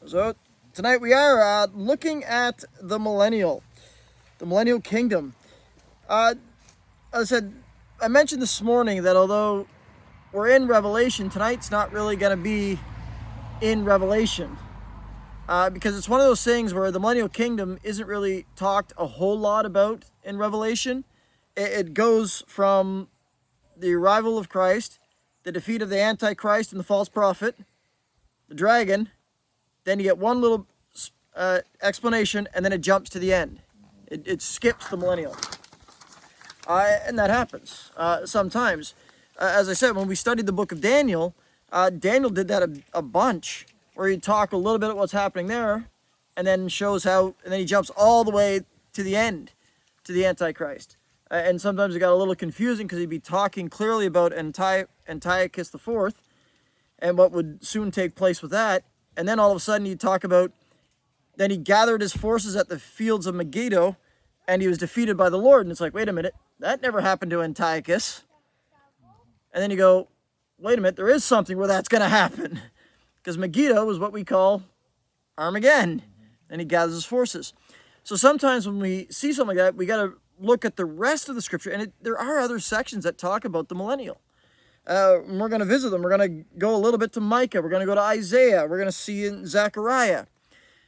So tonight we are looking at the Millennial Kingdom. As I said, I mentioned this morning that although we're in Revelation, tonight's not really going to be in Revelation. Because it's one of those things where the Millennial Kingdom isn't really talked a whole lot about in Revelation. It goes from the arrival of Christ, the defeat of the Antichrist and the false prophet, the dragon, then you get one little explanation, and then it jumps to the end. It skips the millennial. And that happens sometimes. As I said, when we studied the book of Daniel, Daniel did that a bunch, where he'd talk a little bit about what's happening there, and then shows how, and then he jumps all the way to the end, to the Antichrist. And sometimes it got a little confusing because he'd be talking clearly about Antiochus IV and what would soon take place with that. And then all of a sudden he'd talk about, then he gathered his forces at the fields of Megiddo and he was defeated by the Lord. And it's like, wait a minute, that never happened to Antiochus. And then you go, wait a minute, there is something where that's going to happen. Because Megiddo is what we call Armageddon. And he gathers his forces. So sometimes when we see something like that, we got to look at the rest of the scripture. And there are other sections that talk about the millennial. We're going to visit them. We're going to go a little bit to Micah. We're going to go to Isaiah. We're going to see in Zechariah.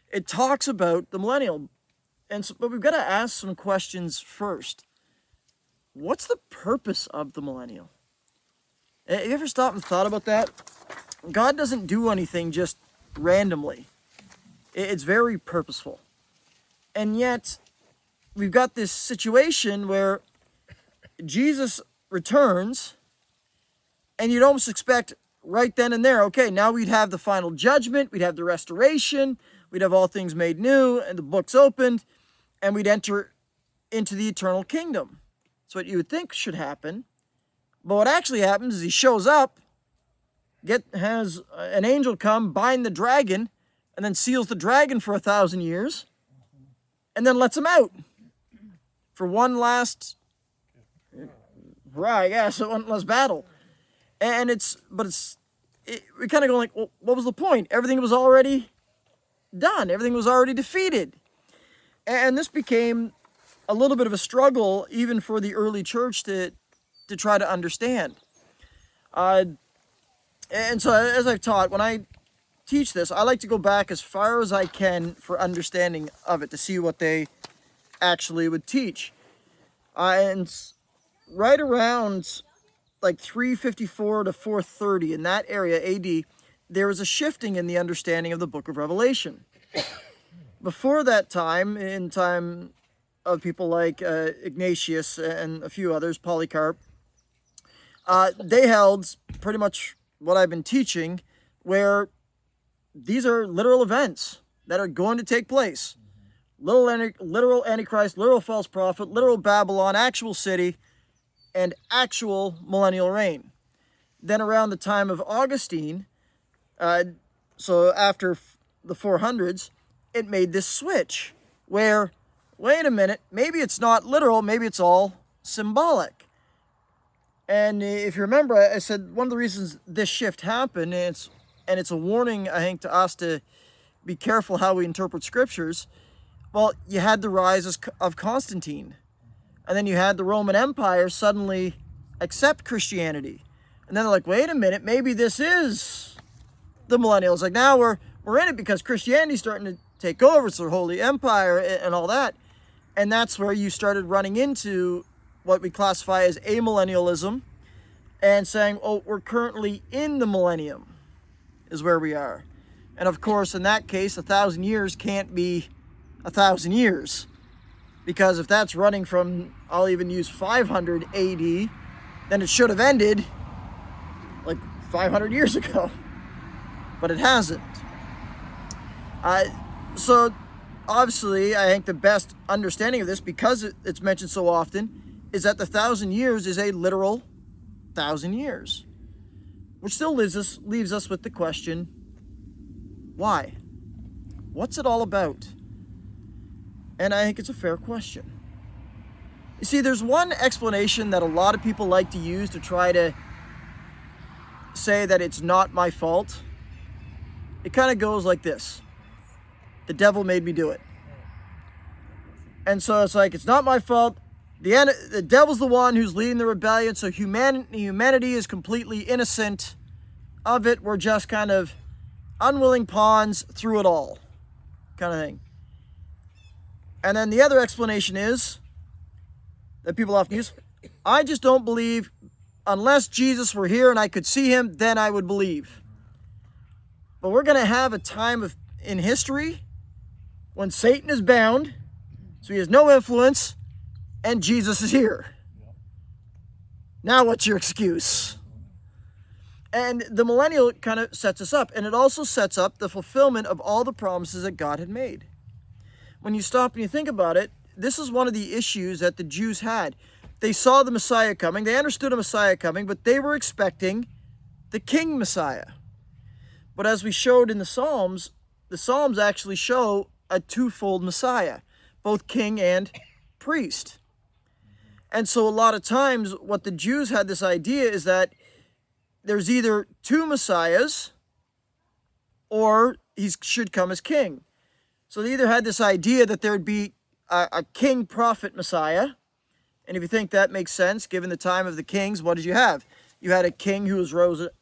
It talks about the millennial. But we've got to ask some questions first. What's the purpose of the millennial? Have you ever stopped and thought about that? God doesn't do anything just randomly. It's very purposeful. And yet, we've got this situation where Jesus returns, and you'd almost expect right then and there, okay, now we'd have the final judgment, we'd have the restoration, we'd have all things made new, and the book's opened, and we'd enter into the eternal kingdom. That's what you would think should happen. But what actually happens is he shows up, has an angel come, bind the dragon, and then seals the dragon for 1,000 years, and then lets him out for one last, one last battle. And we kind of go like, well, what was the point? Everything was already done. Everything was already defeated. And this became a little bit of a struggle even for the early church to try to understand. And so as I've taught, when I teach this, I like to go back as far as I can for understanding of it to see what they actually would teach. And right around like 354 to 430, in that area, AD, there was a shifting in the understanding of the book of Revelation. Before that time, in time of people like Ignatius and a few others, Polycarp, they held pretty much what I've been teaching, where these are literal events that are going to take place. Literal Antichrist, literal false prophet, literal Babylon, actual city, and actual millennial reign. Then around the time of Augustine, so after the 400s, it made this switch where, wait a minute, maybe it's not literal, maybe it's all symbolic. And if you remember, I said one of the reasons this shift happened, and it's a warning, I think, to us to be careful how we interpret scriptures. Well, you had the rise of Constantine. And then you had the Roman Empire suddenly accept Christianity. And then they're like, wait a minute, maybe this is the millennial. It's like, now we're in it because Christianity's starting to take over. It's the Holy Empire and all that. And that's where you started running into what we classify as amillennialism and saying, oh, we're currently in the millennium is where we are. And of course, in that case, 1,000 years can't be 1,000 years. Because if that's running from, I'll even use 500 AD, then it should have ended like 500 years ago. But it hasn't. So obviously, I think the best understanding of this, because it's mentioned so often, is that the 1,000 years is a literal 1,000 years. Which still leaves us with the question, why? What's it all about? And I think it's a fair question. You see, there's one explanation that a lot of people like to use to try to say that it's not my fault. It kind of goes like this. The devil made me do it. And so it's like, it's not my fault. The devil's the one who's leading the rebellion, so humanity is completely innocent of it. We're just kind of unwilling pawns through it all, kind of thing. And then the other explanation is, that people often use, I just don't believe, unless Jesus were here and I could see him, then I would believe. But we're going to have a time in history when Satan is bound, so he has no influence, and Jesus is here. Now what's your excuse? And the millennial kind of sets us up, and it also sets up the fulfillment of all the promises that God had made. When you stop and you think about it, this is one of the issues that the Jews had. They saw the Messiah coming, they understood a Messiah coming, but they were expecting the King Messiah. But as we showed in the Psalms actually show a twofold Messiah, both king and priest. And so a lot of times what the Jews had this idea is that there's either two Messiahs or he should come as king. So they either had this idea that there would be a king prophet Messiah. And if you think that makes sense, given the time of the kings, what did you have? You had a king who was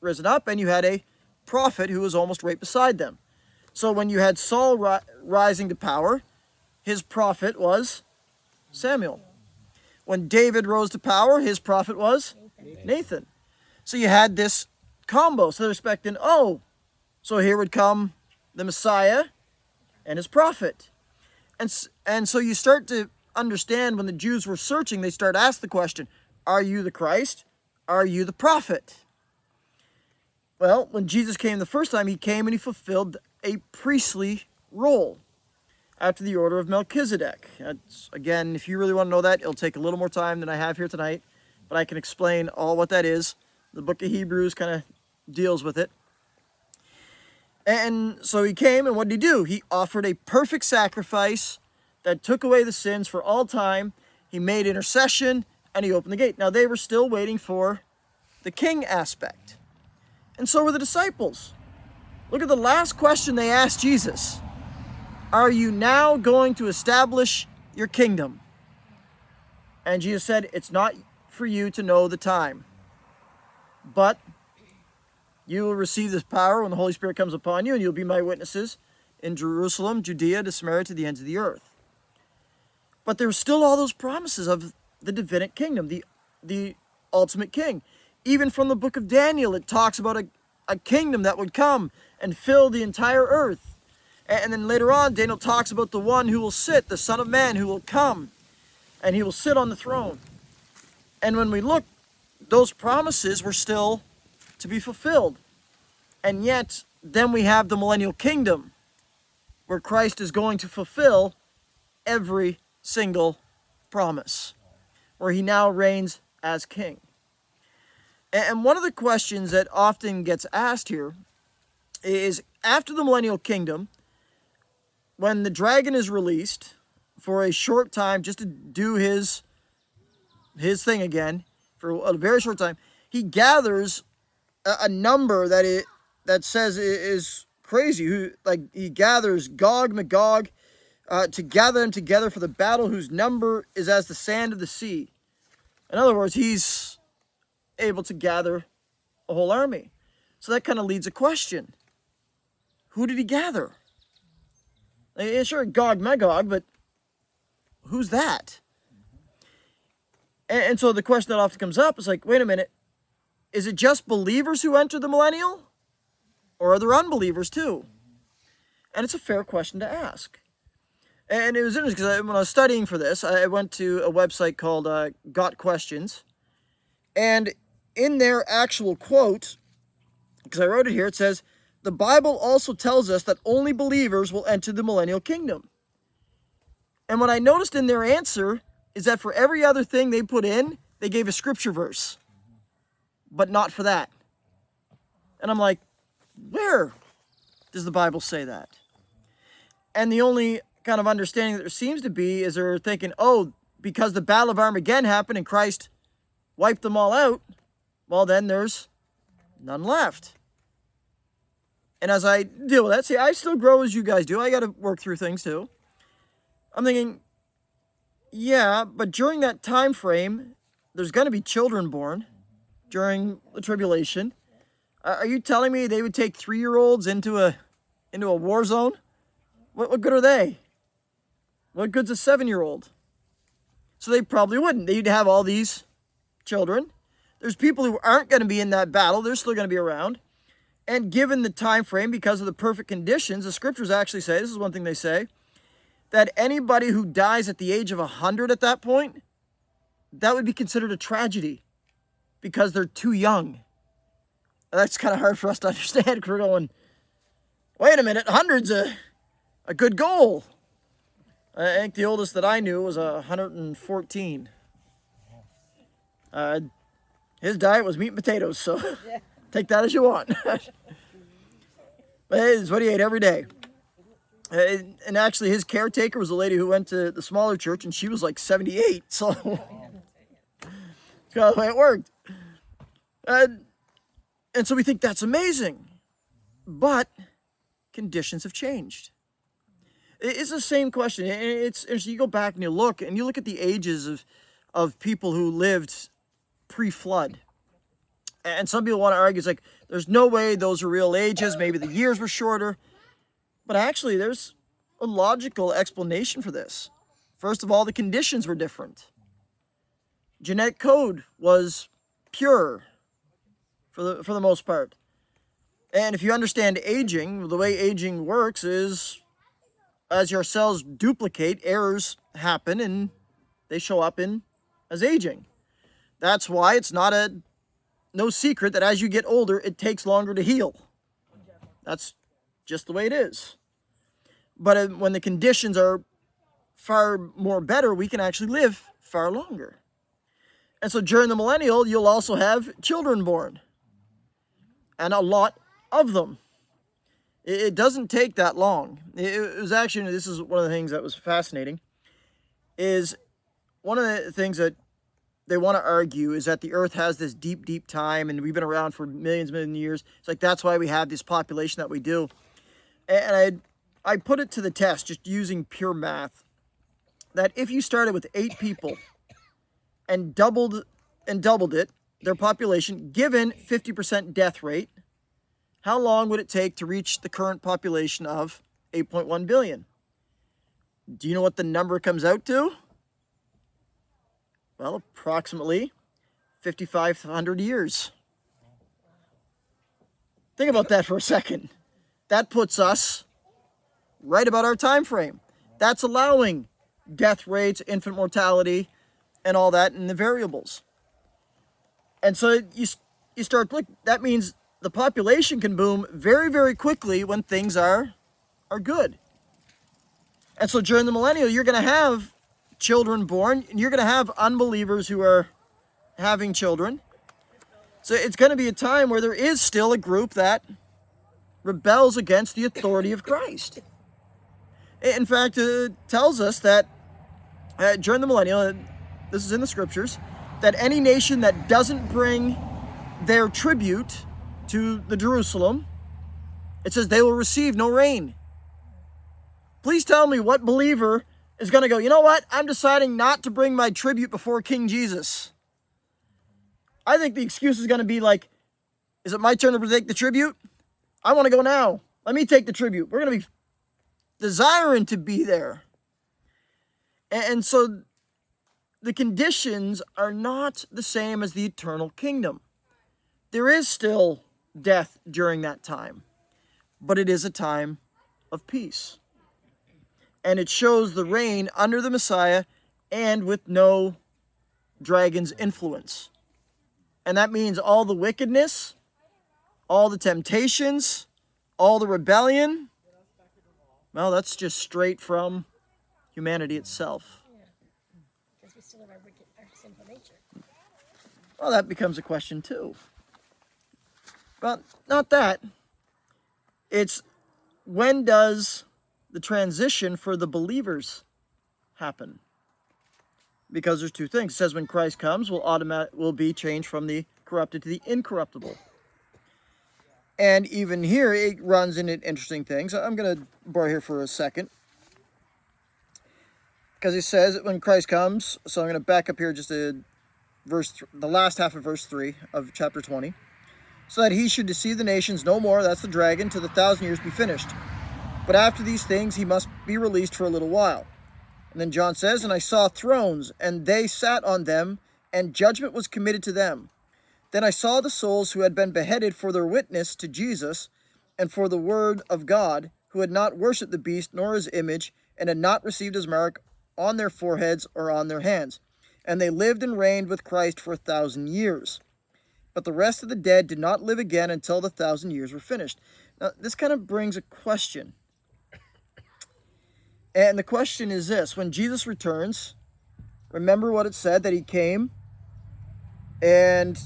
risen up, and you had a prophet who was almost right beside them. So when you had Saul rising to power, his prophet was Samuel. When David rose to power, his prophet was Nathan. So you had this combo. So they're expecting, so here would come the Messiah and his prophet. And so you start to understand when the Jews were searching, they start to ask the question, are you the Christ? Are you the prophet? Well, when Jesus came the first time, he came and he fulfilled a priestly role after the order of Melchizedek. Again, if you really want to know that, it'll take a little more time than I have here tonight, but I can explain all what that is. The book of Hebrews kind of deals with it. And so he came, and what did he do? He offered a perfect sacrifice that took away the sins for all time. He made intercession, and he opened the gate. Now, they were still waiting for the king aspect. And so were the disciples. Look at the last question they asked Jesus. Are you now going to establish your kingdom? And Jesus said, it's not for you to know the time, but you will receive this power when the Holy Spirit comes upon you, and you'll be my witnesses in Jerusalem, Judea, to Samaria, to the ends of the earth. But there's still all those promises of the Davidic kingdom, the ultimate king. Even from the book of Daniel, it talks about a kingdom that would come and fill the entire earth. And then later on, Daniel talks about the one who will sit, the Son of Man, who will come, and he will sit on the throne. And when we look, those promises were still to be fulfilled. And yet, then we have the Millennial Kingdom, where Christ is going to fulfill every single promise, where he now reigns as king. And one of the questions that often gets asked here is, after the Millennial Kingdom, when the dragon is released for a short time, just to do his thing again, for a very short time, he gathers a number that says is crazy. He gathers Gog, Magog, to gather them together for the battle, whose number is as the sand of the sea. In other words, he's able to gather a whole army. So that kind of leads a question. Who did he gather? Sure, Gog, Magog, but who's that? And so the question that often comes up is like, wait a minute, is it just believers who enter the millennial? Or are there unbelievers too? And it's a fair question to ask. And it was interesting because when I was studying for this, I went to a website called Got Questions. And in their actual quote, because I wrote it here, it says, the Bible also tells us that only believers will enter the millennial kingdom. And what I noticed in their answer is that for every other thing they put in, they gave a scripture verse, but not for that. And I'm like, where does the Bible say that? And the only kind of understanding that there seems to be is they're thinking, because the Battle of Armageddon happened and Christ wiped them all out, well, then there's none left. And as I deal with that, see, I still grow as you guys do. I got to work through things too. I'm thinking, yeah, but during that time frame, there's going to be children born during the tribulation. Are you telling me they would take 3-year-olds into a war zone? What good are they? What good's a 7-year-old? So they probably wouldn't. They'd have all these children. There's people who aren't going to be in that battle. They're still going to be around. And given the time frame, because of the perfect conditions, the scriptures actually say, this is one thing they say, that anybody who dies at the age of 100 at that point, that would be considered a tragedy because they're too young. That's kind of hard for us to understand because we're going, wait a minute, 100's a good goal. I think the oldest that I knew was 114. His diet was meat and potatoes, so take that as you want. But it's what he ate every day. And actually, his caretaker was a lady who went to the smaller church, and she was like 78, so that's the way it worked. And so we think that's amazing. But conditions have changed. It's the same question. It's interesting. You go back and you look at the ages of people who lived pre-flood. And some people want to argue, it's like, there's no way those are real ages. Maybe the years were shorter. But actually, there's a logical explanation for this. First of all, the conditions were different. Genetic code was pure for the most part. And if you understand aging, the way aging works is as your cells duplicate, errors happen and they show up as aging. That's why it's no secret that as you get older, it takes longer to heal. That's just the way it is. But when the conditions are far more better, we can actually live far longer. And so during the millennial, you'll also have children born. And a lot of them. It doesn't take that long. It was actually, this is one of the things that was fascinating, is one of the things that they want to argue is that the earth has this deep, deep time and we've been around for millions of years. It's like, that's why we have this population that we do. And I put it to the test just using pure math, that if you started with 8 people and doubled it, their population, given 50% death rate, how long would it take to reach the current population of 8.1 billion? Do you know what the number comes out to? Well, approximately 5,500 years. Think about that for a second. That puts us right about our time frame. That's allowing death rates, infant mortality, and all that in the variables. And so you start looking, that means the population can boom very, very quickly when things are good. And so during the millennial, you're going to have children born, and you're going to have unbelievers who are having children. So it's going to be a time where there is still a group that rebels against the authority of Christ. In fact, it tells us that during the millennial, this is in the scriptures, that any nation that doesn't bring their tribute to the Jerusalem, it says they will receive no rain. Please tell me what believer is going to go, you know what? I'm deciding not to bring my tribute before King Jesus. I think the excuse is going to be like, is it my turn to take the tribute? I want to go now. Let me take the tribute. We're going to be desiring to be there. And so the conditions are not the same as the eternal kingdom. There is still death during that time, but it is a time of peace. And it shows the reign under the Messiah and with no dragon's influence. And that means all the wickedness, all the temptations, all the rebellion, well, that's just straight from humanity itself. Yeah, because we still have our sinful nature. Well, that becomes a question too. But not that. It's when does the transition for the believers happen? Because there's two things. It says when Christ comes, we'll be changed from the corrupted to the incorruptible. And even here, it runs into interesting things. I'm going to borrow here for a second. Because he says when Christ comes, so I'm going to back up here just to the last half of verse 3 of chapter 20. So that he should deceive the nations no more, that's the dragon, till the 1,000 years be finished. But after these things he must be released for a little while. And then John says, and I saw thrones, and they sat on them, and judgment was committed to them. Then I saw the souls who had been beheaded for their witness to Jesus and for the word of God, who had not worshipped the beast nor his image, and had not received his mark on their foreheads or on their hands. And they lived and reigned with Christ for 1,000 years. But the rest of the dead did not live again until the 1,000 years were finished. Now, this kind of brings a question. And the question is this. When Jesus returns, remember what it said, that he came, and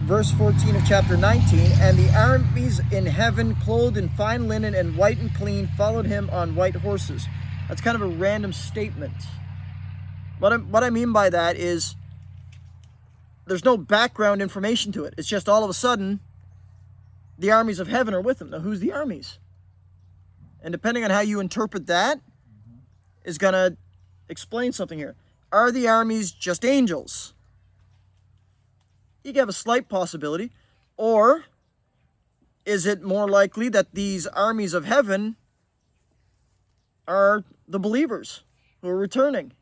verse 14 of chapter 19, and the armies in heaven, clothed in fine linen and white and clean, followed him on white horses. That's kind of a random statement. What I mean by that is there's no background information to it. It's just all of a sudden the armies of heaven are with him. Now, who's the armies? And depending on how you interpret that is going to explain something here. Are the armies just angels? You have a slight possibility. Or is it more likely that these armies of heaven are the believers who are returning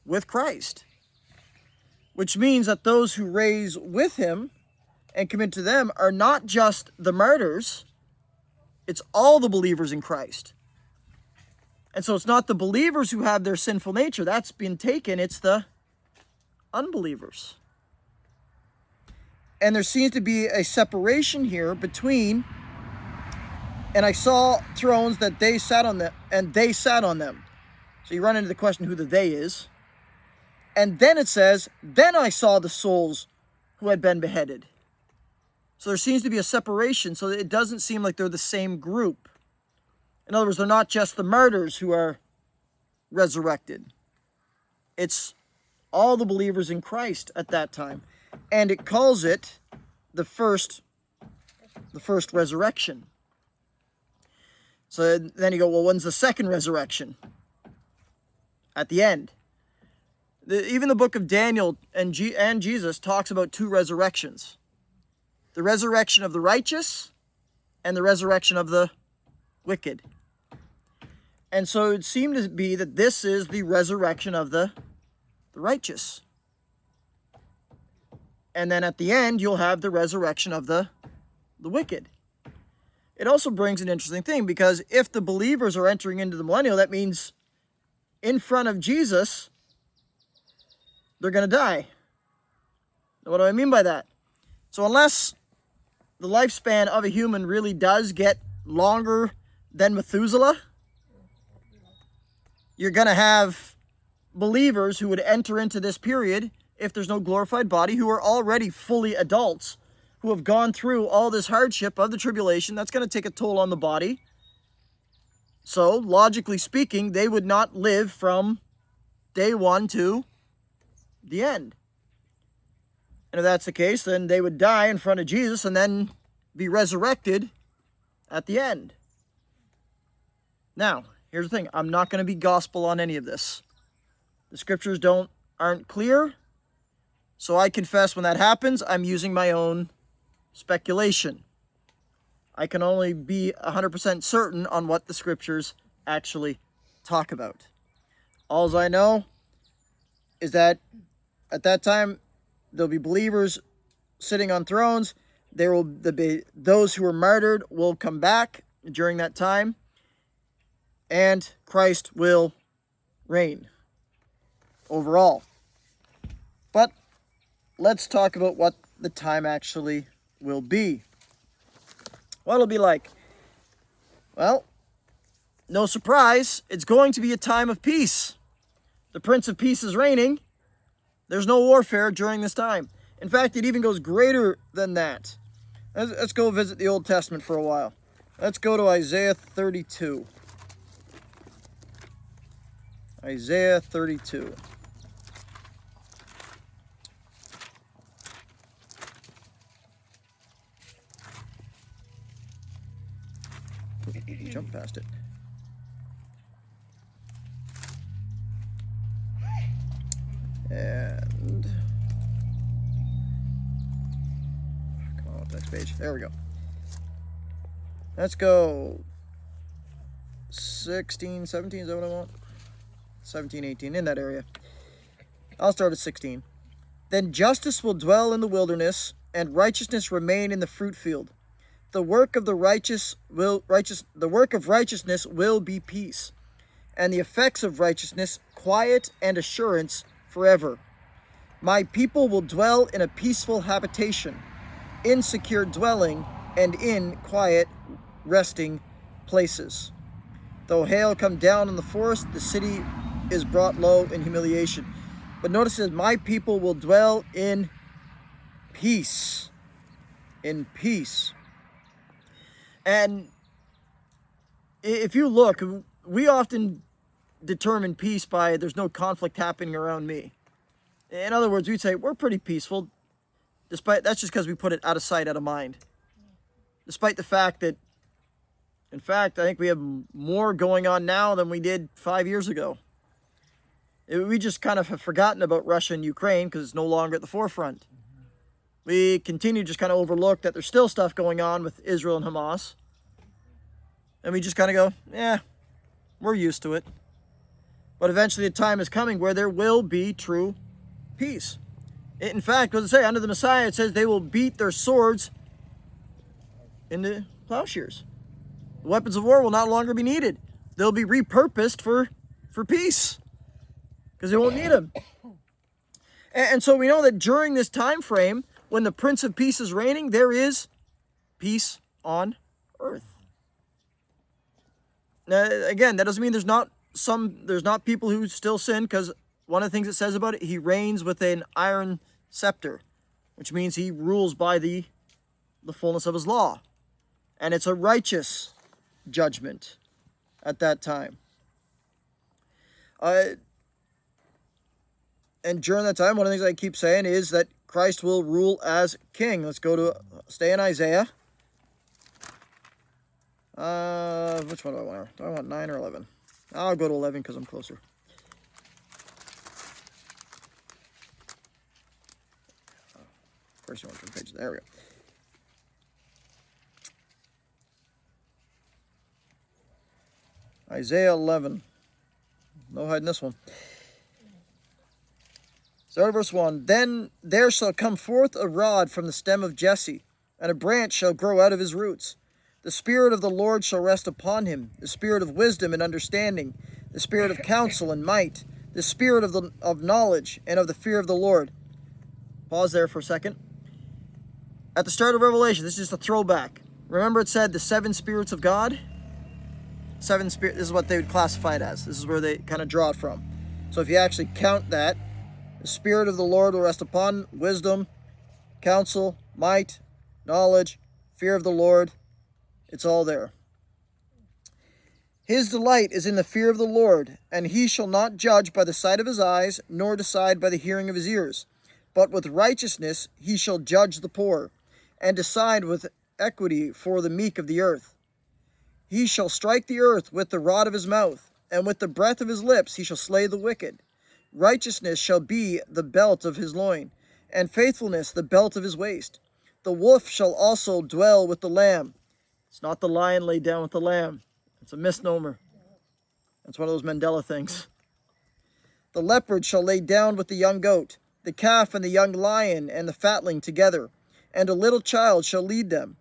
with Christ? Which means that those who raise with him and commit to them are not just the martyrs, it's all the believers in Christ. And so it's not the believers who have their sinful nature, that's been taken, it's the unbelievers. And there seems to be a separation here between, and I saw thrones that they sat on them, and they sat on them. So you run into the question who the they is. And then it says, then I saw the souls who had been beheaded. So there seems to be a separation, so it doesn't seem like they're the same group. In other words, they're not just the martyrs who are resurrected. It's all the believers in Christ at that time. And it calls it the first resurrection. So then you go, well, when's the second resurrection? At the end. Even the book of Daniel and Jesus talks about two resurrections. The resurrection of the righteous and the resurrection of the wicked. And so it seemed to be that this is the resurrection of the righteous. And then at the end, you'll have the resurrection of the wicked. It also brings an interesting thing, because if the believers are entering into the millennial, that means in front of Jesus, they're going to die. What do I mean by that? So unless the lifespan of a human really does get longer than Methuselah, you're going to have believers who would enter into this period, if there's no glorified body, who are already fully adults, who have gone through all this hardship of the tribulation. That's going to take a toll on the body. So, logically speaking, they would not live from day one to the end. And if that's the case, then they would die in front of Jesus and then be resurrected at the end. Now, here's the thing. I'm not going to be gospel on any of this. The scriptures aren't clear. So I confess when that happens, I'm using my own speculation. I can only be 100% certain on what the scriptures actually talk about. All I know is that at that time, there'll be believers sitting on thrones. There will be those who were martyred will come back during that time, and Christ will reign overall. But let's talk about what the time actually will be. What it'll be like? Well, no surprise, it's going to be a time of peace. The Prince of Peace is reigning. There's no warfare during this time. In fact, it even goes greater than that. Let's go visit the Old Testament for a while. Let's go to Isaiah 32. Isaiah 32. jump past it. And come on, next page. There we go. Let's go 16, 17, is that what I want? 17, 18, in that area. I'll start at 16. Then justice will dwell in the wilderness, and righteousness remain in the fruit field. The work of righteousness will be peace, and the effects of righteousness quiet and assurance forever. My people will dwell in a peaceful habitation, in secure dwelling, and in quiet resting places. Though hail come down on the forest, the city is brought low in humiliation. But notice that my people will dwell in peace. In peace. And if you look, we often determine peace by there's no conflict happening around me. In other words, we'd say we're pretty peaceful. That's just because we put it out of sight, out of mind. Despite the fact that, in fact, I think we have more going on now than we did 5 years ago. We just kind of have forgotten about Russia and Ukraine because it's no longer at the forefront. We continue to just kind of overlook that there's still stuff going on with Israel and Hamas. And we just kind of go, yeah, we're used to it. But eventually the time is coming where there will be true peace. In fact, what does it say? Under the Messiah, it says they will beat their swords into plowshares. The weapons of war will no longer be needed. They'll be repurposed for peace. Because they won't need them. And so we know that during this time frame, when the Prince of Peace is reigning, there is peace on earth. Now, again, that doesn't mean there's not people who still sin, because one of the things it says about it, he reigns with an iron scepter, which means he rules by the fullness of his law. And it's a righteous judgment at that time. And during that time, one of the things I keep saying is that Christ will rule as king. Let's stay in Isaiah. Which one do I want? Do I want 9 or 11? I'll go to 11 because I'm closer. First, you want to turn page. There we go. Isaiah 11. No hiding this one. Start at verse 1. Then there shall come forth a rod from the stem of Jesse, and a branch shall grow out of his roots. The Spirit of the Lord shall rest upon him, the Spirit of wisdom and understanding, the Spirit of counsel and might, the Spirit of knowledge and of the fear of the Lord. Pause there for a second. At the start of Revelation, this is just a throwback. Remember it said the 7 spirits of God? 7 spirits, this is what they would classify it as. This is where they kind of draw it from. So if you actually count that, the Spirit of the Lord will rest upon wisdom, counsel, might, knowledge, fear of the Lord. It's all there. His delight is in the fear of the Lord, and he shall not judge by the sight of his eyes, nor decide by the hearing of his ears. But with righteousness he shall judge the poor, and decide with equity for the meek of the earth. He shall strike the earth with the rod of his mouth, and with the breath of his lips he shall slay the wicked. Righteousness shall be the belt of his loin, and faithfulness the belt of his waist. The wolf shall also dwell with the lamb. It's not the lion laid down with the lamb. It's a misnomer. That's one of those Mandela things. The leopard shall lay down with the young goat, the calf and the young lion and the fatling together, and a little child shall lead them.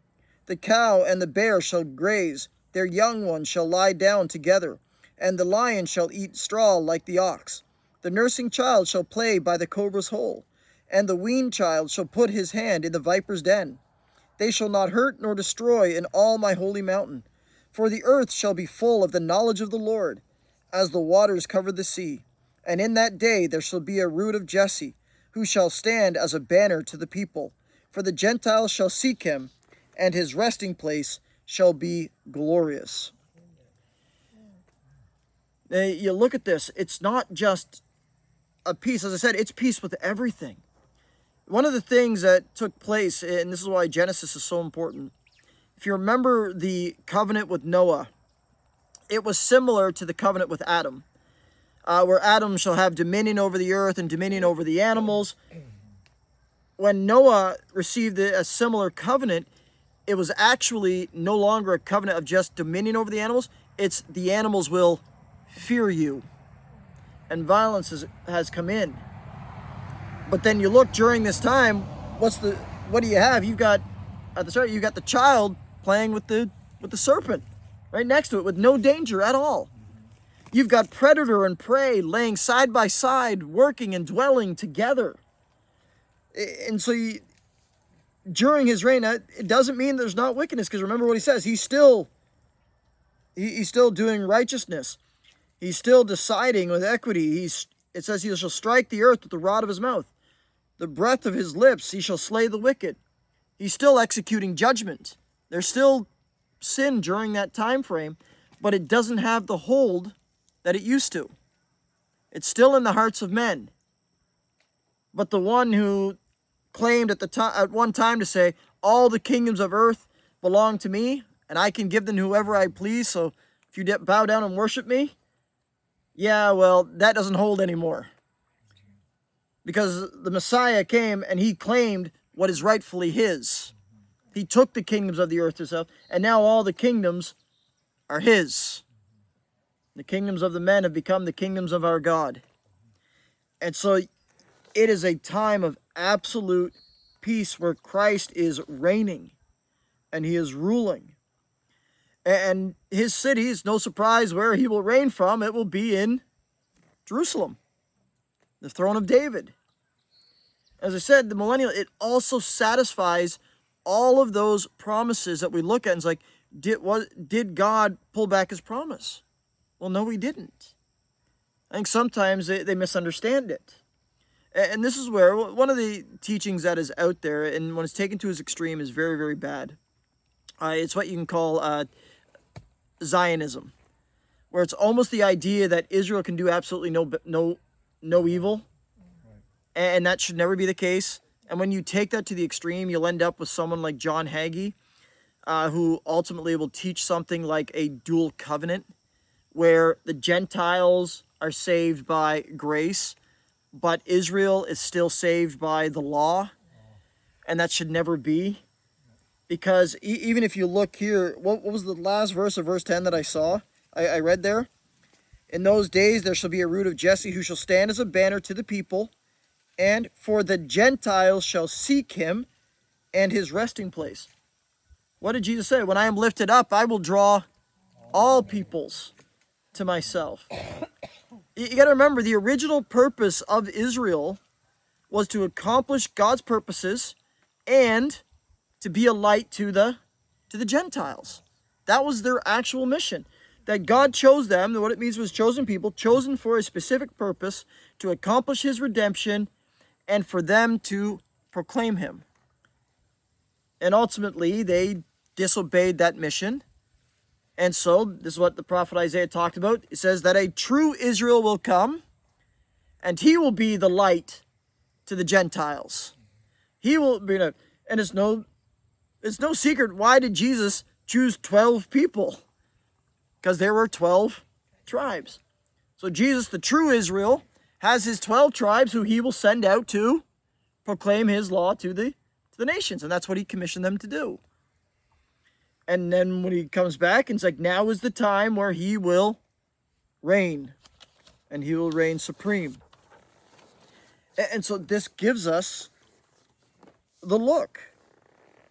The cow and the bear shall graze, their young ones shall lie down together, and the lion shall eat straw like the ox. The nursing child shall play by the cobra's hole, and the weaned child shall put his hand in the viper's den. They shall not hurt nor destroy in all my holy mountain, for the earth shall be full of the knowledge of the Lord, as the waters cover the sea. And in that day there shall be a root of Jesse, who shall stand as a banner to the people. For the Gentiles shall seek him, and his resting place shall be glorious. Now, you look at this, it's not just a peace. As I said, it's peace with everything. One of the things that took place, and this is why Genesis is so important, if you remember the covenant with Noah, it was similar to the covenant with Adam, where Adam shall have dominion over the earth and dominion over the animals. When Noah received a similar covenant, it was actually no longer a covenant of just dominion over the animals. It's the animals will fear you. And violence has come in. But then you look during this time, what do you have? You've got, at the start, you've got the child playing with the serpent right next to it with no danger at all. You've got predator and prey laying side by side, working and dwelling together. And so during his reign, it doesn't mean there's not wickedness, because remember what he says. He's still doing righteousness. He's still deciding with equity. It says he shall strike the earth with the rod of his mouth. The breath of his lips he shall slay the wicked. He's still executing judgment. There's still sin during that time frame, but it doesn't have the hold that it used to. It's still in the hearts of men. But the one who claimed at one time to say, all the kingdoms of earth belong to me, and I can give them to whoever I please, so if you bow down and worship me, yeah, well, that doesn't hold anymore. Because the Messiah came and he claimed what is rightfully his. He took the kingdoms of the earth himself, and now all the kingdoms are his. The kingdoms of the men have become the kingdoms of our God. And so it is a time of absolute peace where Christ is reigning and he is ruling. And his city is no surprise where he will reign from. It will be in Jerusalem, the throne of David. As I said, the millennial, it also satisfies all of those promises that we look at and it's like, did God pull back his promise? Well, no, he didn't. I think sometimes they misunderstand it. And this is where one of the teachings that is out there, and when it's taken to its extreme, is very, very bad. It's what you can call Zionism, where it's almost the idea that Israel can do absolutely no evil, and that should never be the case. And when you take that to the extreme, you'll end up with someone like John Hagee, who ultimately will teach something like a dual covenant, where the Gentiles are saved by grace, but Israel is still saved by the law, and that should never be. Because even if you look here, what was the last verse of verse 10 that I saw? I read there. In those days there shall be a root of Jesse who shall stand as a banner to the people, and for the Gentiles shall seek him and his resting place. What did Jesus say? When I am lifted up, I will draw all peoples to myself. You got to remember, the original purpose of Israel was to accomplish God's purposes and to be a light to the Gentiles. That was their actual mission. That God chose them, what it means was chosen people, chosen for a specific purpose to accomplish his redemption and for them to proclaim him. And ultimately, they disobeyed that mission. And so, this is what the prophet Isaiah talked about. It says that a true Israel will come, and he will be the light to the Gentiles. He will be, and it's no secret. Why did Jesus choose 12 people? Because there were 12 tribes. So Jesus, the true Israel, has his 12 tribes who he will send out to proclaim his law to the nations. And that's what he commissioned them to do. And then when he comes back, it's like, now is the time where he will reign. And he will reign supreme. And so this gives us the look.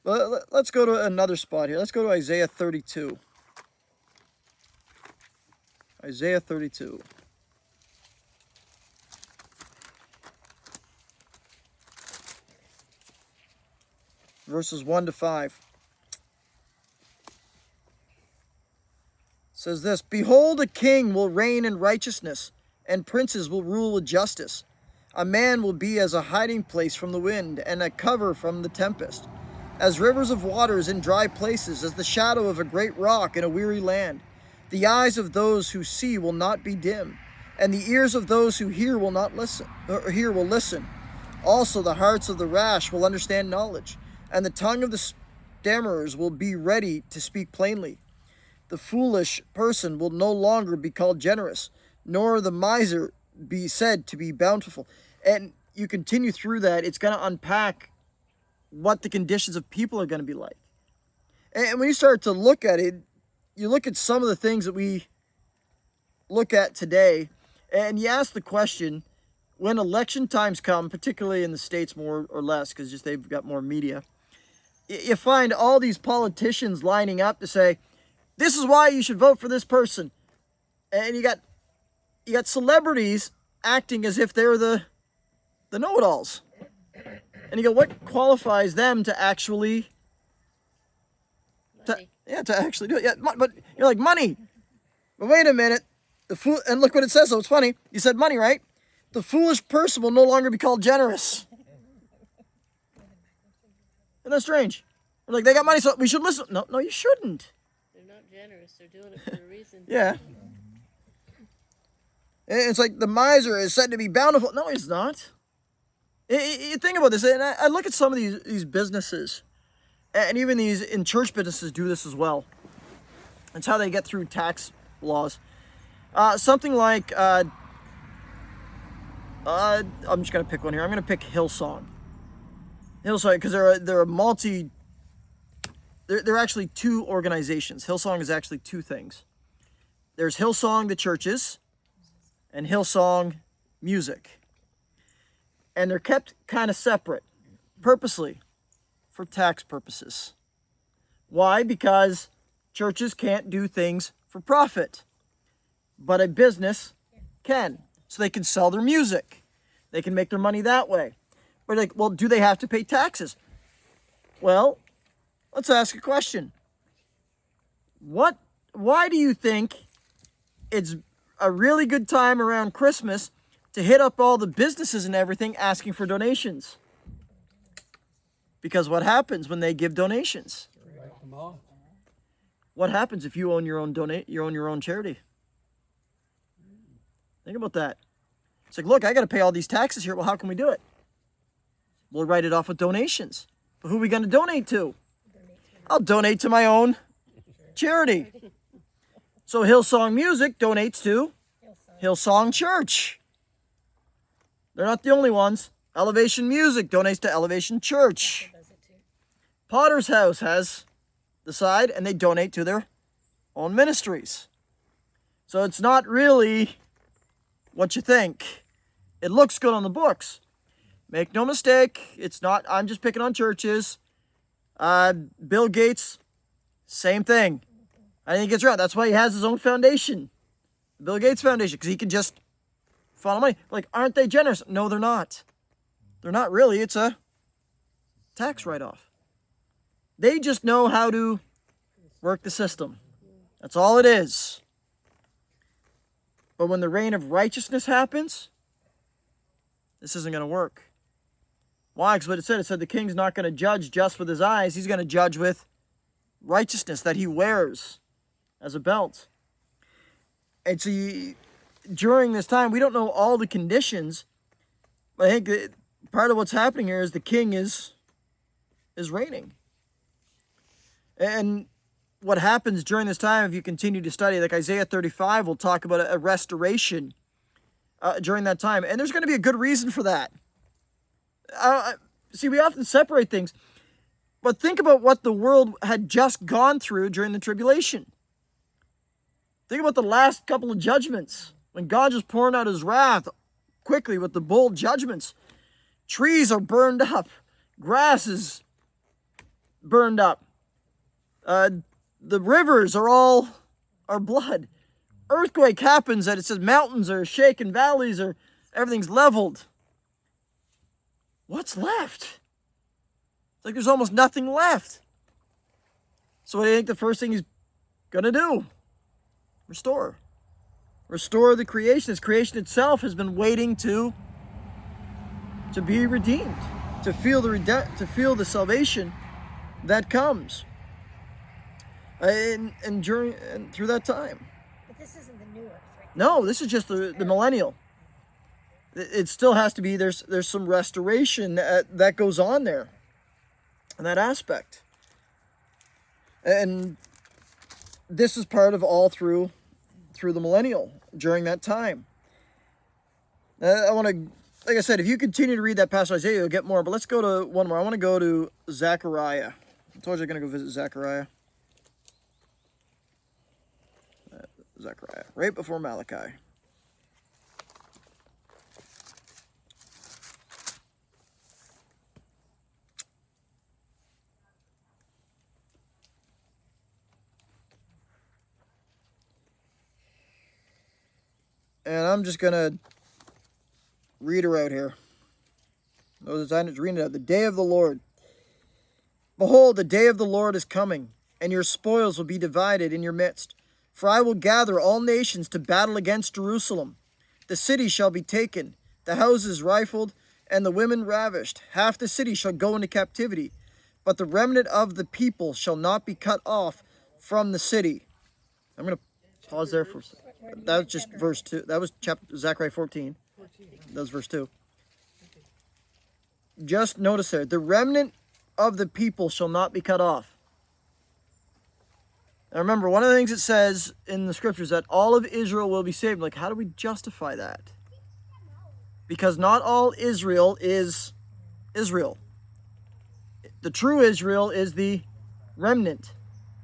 Let's go to another spot here. Let's go to Isaiah 32. Isaiah 32. Verses 1 to 5. It says this, Behold, a king will reign in righteousness, and princes will rule with justice. A man will be as a hiding place from the wind, and a cover from the tempest. As rivers of waters in dry places, as the shadow of a great rock in a weary land. The eyes of those who see will not be dim, and the ears of those who hear will not listen, or hear will listen. Also the hearts of the rash will understand knowledge, and the tongue of the stammerers will be ready to speak plainly. the foolish person will no longer be called generous, nor the miser be said to be bountiful. And you continue through that, it's going to unpack what the conditions of people are going to be like. And when you start to look at it, you look at some of the things that we look at today, and you ask the question, when election times come, particularly in the States more or less, because just they've got more media, you find all these politicians lining up to say, this is why you should vote for this person. And you got celebrities acting as if they're the know-it-alls. And you go, what qualifies them to actually to actually do it? Yeah, but you're like, money. But wait a minute. And look what it says, though. It's funny. You said money, right? The foolish person will no longer be called generous. Isn't that strange? We're like, they got money, so we should listen. No, you shouldn't. They're not generous. They're doing it for a reason. Yeah. It's like the miser is said to be bountiful. No, he's not. You think about this, and I look at some of these businesses, and even these in church businesses do this as well. It's how they get through tax laws. Something like, I'm just going to pick one here. I'm going to pick Hillsong. Hillsong, because they're a they're actually two organizations. Hillsong is actually two things. There's Hillsong, the churches, and Hillsong Music. And they're kept kind of separate, purposely, for tax purposes. Why? Because churches can't do things for profit, but a business can. So they can sell their music. They can make their money that way. But like, well, do they have to pay taxes? Well, let's ask a question. Why do you think it's a really good time around Christmas to hit up all the businesses and everything asking for donations? Because what happens when they give donations? What happens if you own your own charity? Think about that. It's like, look, I got to pay all these taxes here. Well, how can we do it? We'll write it off with donations. But who are we going to donate to? I'll donate to my own charity. So Hillsong Music donates to Hillsong Church. They're not the only ones. Elevation Music donates to Elevation Church. Potter's House has the side, and they donate to their own ministries. So it's not really what you think. It looks good on the books. Make no mistake, it's not, I'm just picking on churches. Bill Gates, same thing. I think it's right. That's why he has his own foundation. The Bill Gates Foundation, because he can just funnel money. Like, aren't they generous? No, they're not. They're not really. It's a tax write-off. They just know how to work the system. That's all it is. But when the reign of righteousness happens, this isn't going to work. Why? Because what it said the king's not going to judge just with his eyes. He's going to judge with righteousness that he wears as a belt. And see, during this time, we don't know all the conditions, but I think that part of what's happening here is the king is reigning. And what happens during this time, if you continue to study, like Isaiah 35 will talk about a restoration during that time. And there's going to be a good reason for that. See, we often separate things. But think about what the world had just gone through during the tribulation. Think about the last couple of judgments, when God just pouring out his wrath quickly with the bold judgments. Trees are burned up. Grass is burned up. The rivers are blood. Earthquake happens and it says mountains are shaken, valleys are, everything's leveled. What's left? It's like there's almost nothing left. So what do you think the first thing he's going to do? Restore. Restore the creation. This creation itself has been waiting to be redeemed, to feel the salvation that comes. And through that time. But this isn't the new earth, right? No, this is just the millennial. It still has to be, there's some restoration that goes on there, in that aspect. And this is part of all through the millennial during that time. I want to, like I said, if you continue to read that passage Isaiah, you'll get more. But let's go to one more. I want to go to Zechariah. I told you I'm going to go visit Zechariah. Zechariah, right before Malachi. And I'm just going to read her out here. Notice I'm just reading it out. The day of the Lord. Behold, the day of the Lord is coming, and your spoils will be divided in your midst. For I will gather all nations to battle against Jerusalem. The city shall be taken, the houses rifled, and the women ravished. Half the city shall go into captivity, but the remnant of the people shall not be cut off from the city. I'm going to pause there for a second. That was just verse 2. That was chapter Zechariah 14. That was verse 2. Just notice there, the remnant of the people shall not be cut off. Now remember, one of the things it says in the scriptures that all of Israel will be saved. Like, how do we justify that? Because not all Israel is Israel. The true Israel is the remnant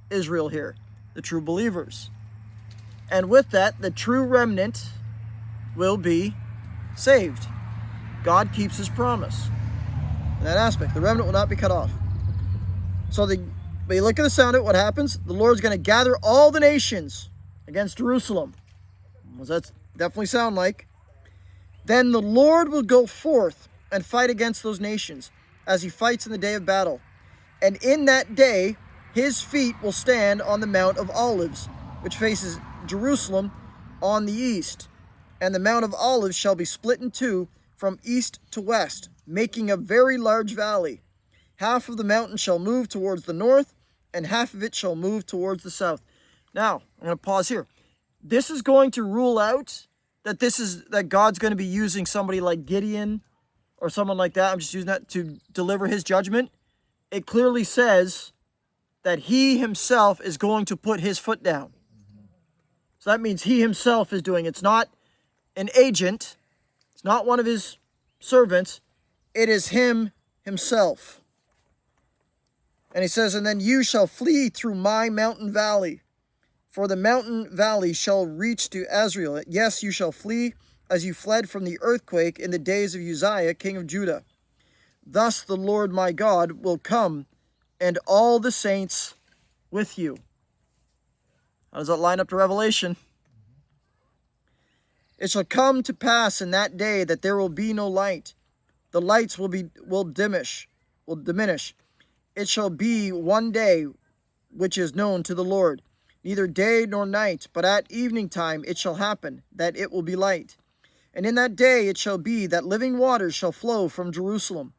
Israel here, the true believers. And with that, the true remnant will be saved. God keeps his promise. In that aspect, the remnant will not be cut off. So but you look at the sound of it, what happens? The Lord's going to gather all the nations against Jerusalem. What does that definitely sound like? Then the Lord will go forth and fight against those nations as he fights in the day of battle. And in that day, his feet will stand on the Mount of Olives, which faces Jerusalem on the east. And the Mount of Olives shall be split in two from east to west, making a very large valley. Half of the mountain shall move towards the north, and half of it shall move towards the south. Now, I'm going to pause here. This is going to rule out that God's going to be using somebody like Gideon or someone like that. I'm just using that to deliver his judgment. It clearly says that he himself is going to put his foot down. So that means he himself is doing it. It's not an agent. It's not one of his servants. It is him himself. And he says, and then you shall flee through my mountain valley, for the mountain valley shall reach to Azrael. Yes, you shall flee as you fled from the earthquake in the days of Uzziah, king of Judah. Thus the Lord my God will come, and all the saints with you. How does that line up to Revelation? It shall come to pass in that day that there will be no light. The lights will diminish. It shall be one day which is known to the Lord, neither day nor night, but at evening time it shall happen that it will be light. And in that day it shall be that living waters shall flow from Jerusalem,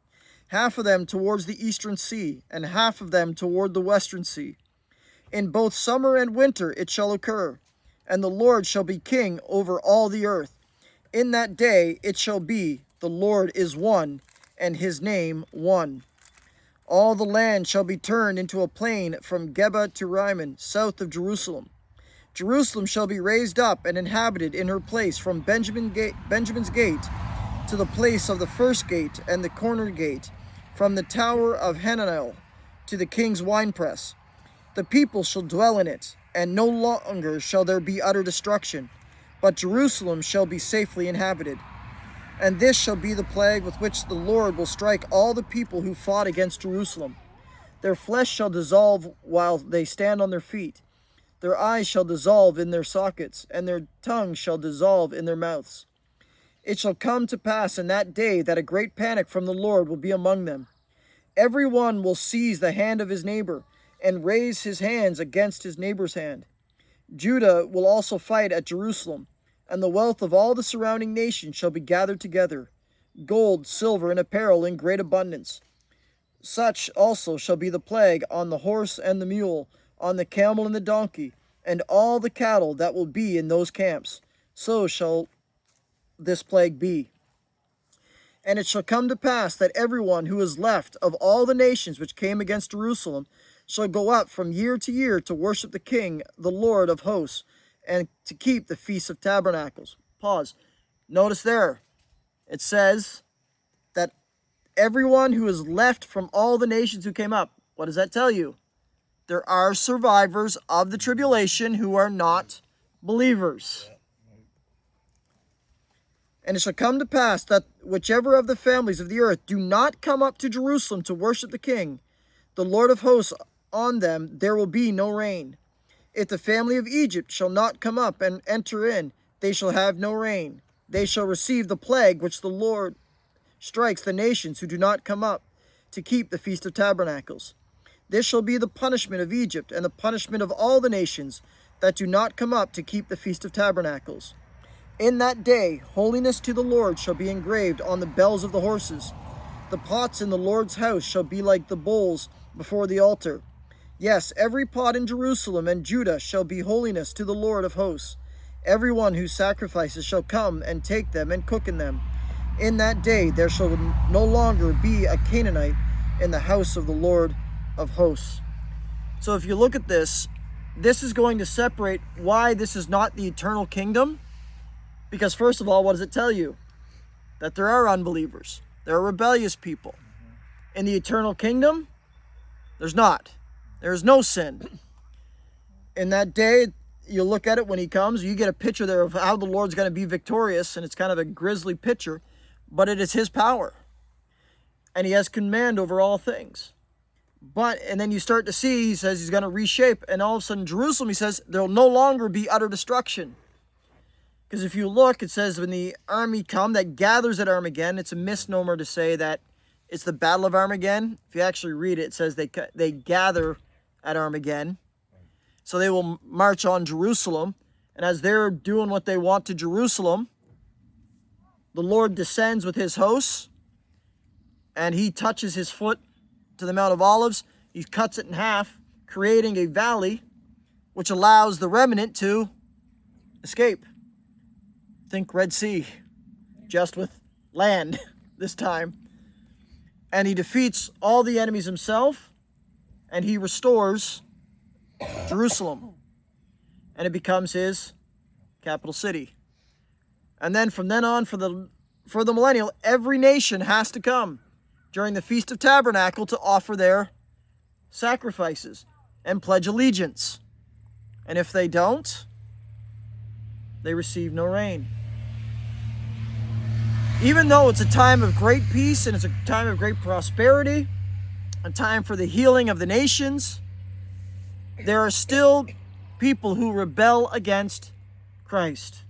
half of them towards the eastern sea, and half of them toward the western sea. In both summer and winter it shall occur, and the Lord shall be king over all the earth. In that day it shall be, the Lord is one, and his name one. All the land shall be turned into a plain from Geba to Rimmon, south of Jerusalem. Jerusalem shall be raised up and inhabited in her place from Benjamin's gate to the place of the first gate and the corner gate, from the tower of Hananel to the king's winepress. The people shall dwell in it, and no longer shall there be utter destruction, but Jerusalem shall be safely inhabited. And this shall be the plague with which the Lord will strike all the people who fought against Jerusalem. Their flesh shall dissolve while they stand on their feet. Their eyes shall dissolve in their sockets, and their tongues shall dissolve in their mouths. It shall come to pass in that day that a great panic from the Lord will be among them. Every one will seize the hand of his neighbor, and raise his hands against his neighbor's hand. Judah will also fight at Jerusalem, and the wealth of all the surrounding nations shall be gathered together, gold, silver, and apparel in great abundance. Such also shall be the plague on the horse and the mule, on the camel and the donkey, and all the cattle that will be in those camps. So shall this plague be. And it shall come to pass that everyone who is left of all the nations which came against Jerusalem shall go up from year to year to worship the King, the Lord of hosts, and to keep the Feast of Tabernacles. Pause. Notice there, it says that everyone who is left from all the nations who came up, what does that tell you? There are survivors of the tribulation who are not believers. And it shall come to pass that whichever of the families of the earth do not come up to Jerusalem to worship the King, the Lord of hosts, on them there will be no rain. If the family of Egypt shall not come up and enter in, they shall have no rain. They shall receive the plague which the Lord strikes the nations who do not come up to keep the Feast of Tabernacles. This shall be the punishment of Egypt and the punishment of all the nations that do not come up to keep the Feast of Tabernacles. In that day, holiness to the Lord shall be engraved on the bells of the horses. The pots in the Lord's house shall be like the bowls before the altar. Yes, every pot in Jerusalem and Judah shall be holiness to the Lord of hosts. Everyone who sacrifices shall come and take them and cook in them. In that day there shall no longer be a Canaanite in the house of the Lord of hosts. So if you look at this, this is going to separate why this is not the eternal kingdom. Because first of all, what does it tell you? That there are unbelievers. There are rebellious people. In the eternal kingdom, there's not. There is no sin. In that day, you look at it when he comes, you get a picture there of how the Lord's going to be victorious, and it's kind of a grisly picture, but it is his power. And he has command over all things. And then you start to see, he says he's going to reshape, and all of a sudden Jerusalem, he says, there will no longer be utter destruction. Because if you look, it says when the army come that gathers at Armageddon, it's a misnomer to say that it's the Battle of Armageddon. If you actually read it, it says they gather at Armageddon. So they will march on Jerusalem. And as they're doing what they want to Jerusalem, the Lord descends with his hosts. And he touches his foot to the Mount of Olives. He cuts it in half, creating a valley, which allows the remnant to escape. Think Red Sea, just with land this time. And he defeats all the enemies himself, and he restores Jerusalem. And it becomes his capital city. And then from then on, for the millennial, every nation has to come during the Feast of Tabernacle to offer their sacrifices and pledge allegiance. And if they don't, they receive no rain. Even though it's a time of great peace and it's a time of great prosperity, a time for the healing of the nations, there are still people who rebel against Christ.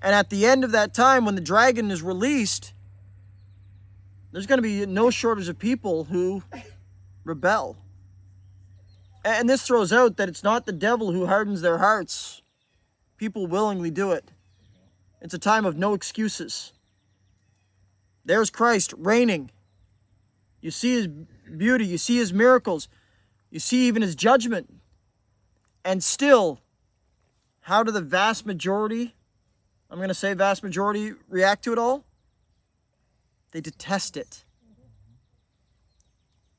And at the end of that time, when the dragon is released, there's going to be no shortage of people who rebel. And this throws out that it's not the devil who hardens their hearts. People willingly do it. It's a time of no excuses. There's Christ reigning. You see his beauty. You see his miracles. You see even his judgment. And still, how do the vast majority, I'm going to say vast majority, react to it all? They detest it.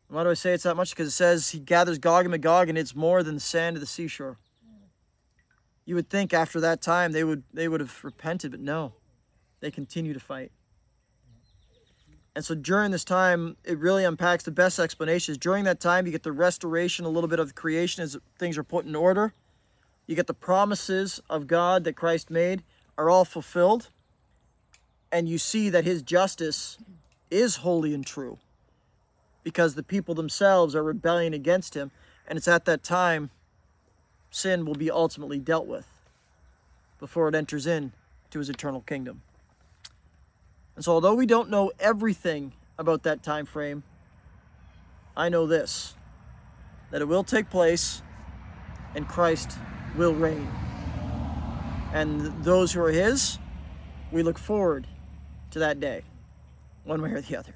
Why do I say it's that much? Because it says he gathers Gog and Magog, and it's more than the sand of the seashore. You would think after that time they would have repented, but no. They continue to fight. And so during this time, it really unpacks the best explanations. During that time, you get the restoration, a little bit of the creation as things are put in order. You get the promises of God that Christ made are all fulfilled. And you see that his justice is holy and true because the people themselves are rebelling against him. And it's at that time sin will be ultimately dealt with before it enters in to his eternal kingdom. And so although we don't know everything about that time frame, I know this, that it will take place and Christ will reign. And those who are his, we look forward to that day, one way or the other.